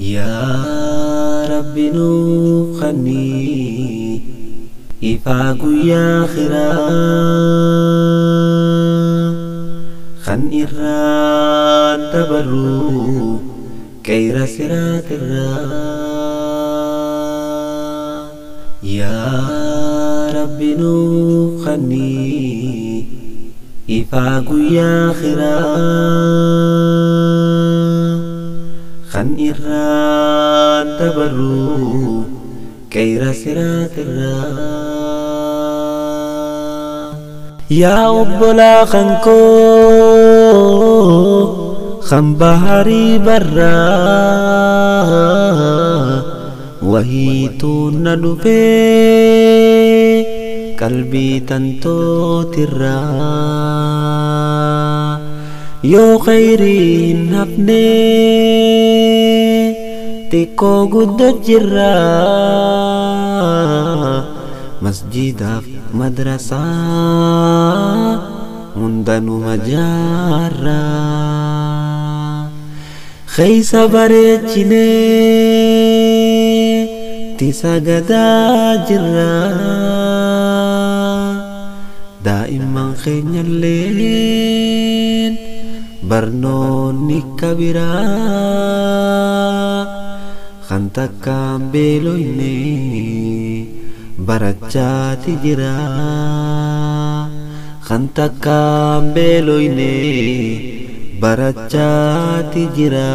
yaa rabbi nuuf kennii ifaa guyyaa akhiraa kan irraan dabarru qeera siraatirraa yaa rabbi nuuf kennii ifaa guyyaa akhiraa kan irraan dabarru qeera siraatirraa yaa obbolaa kan koo kan baharii barraa wahiituun na dhufee qalbii tantootirraa yoo khayriin hafnee xiqqoo guddoo jirraa masjidaaf madrasaa hundanuma jaarraa keeysa bareechinee tisa gadaa jirraa daa'imman keenyalleen barnoonni kabiraa kan takkaan beeloyne barachaati jira kan takkaan beeloyne barachaati jira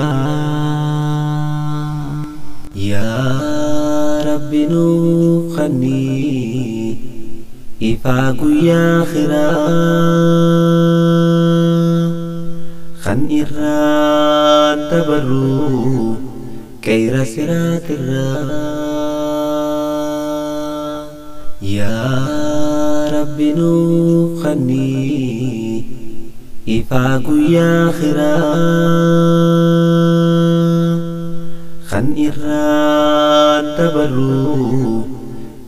yaa rabbi nuuf kennii ifaa guyyaa akhiraa kan irraan dabarru qeera siraatirraa yaa rabbi nuuf kennii ifaa guyyaa akhiraa kan irraan dabarru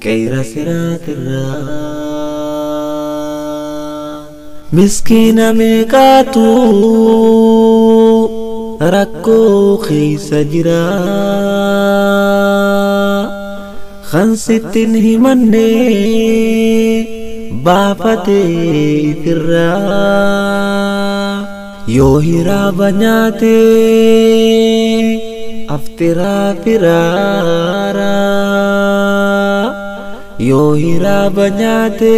qeera siraatirraa miskiina meeqaatu rakkoo keeysa jira kan sittin himanne baafatee ifirraa yoo hiraaba nyaate aftiraa firaaraa yoo hiraaba nyaate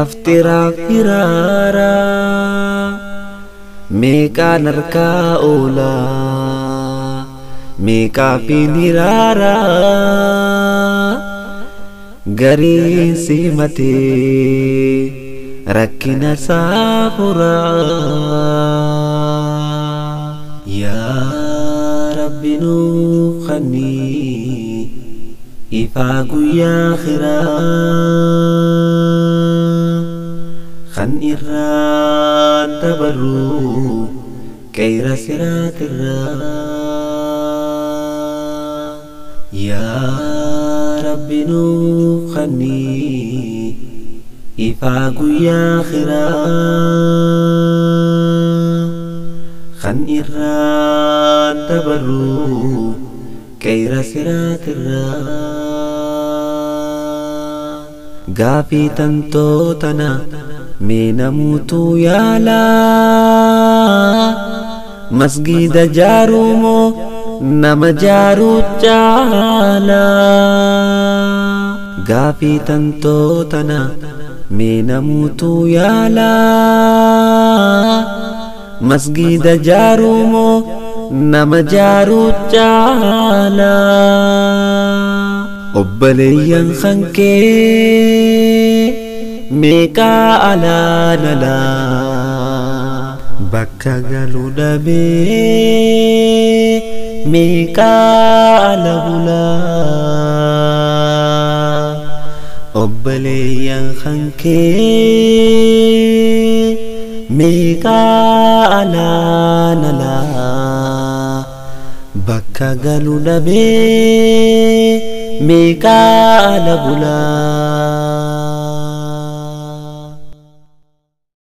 aftiraa firaaraa meeqaan harkaa oolaa meeqaafiin hiraaraa gariin simatee rakkina isaa furaa yaa rabbi nuuf kennii ifaa guyyaa akhiraa kan irraan dabarru qeera siraatirraa yaa rabbi nuuf kennii ifaa guyyaa akhiraa kan irraan dabarru qeera siraatirraa gaafii tantootana mee namuutu yaalaa masgiida jaaruumoo nama jaaruu caalaa gaafii tantootana mee namuutu yaalaa masgiida jaaruumoo nama jaaruu caalaa obboleeyyan kan kee meeqaa alaalalaa bakka galuu dhabee meeqaa ala bulaa obboleeyyan kan kee meeqaa alaalalaa bakka galuu dhabee meeqaa ala bulaa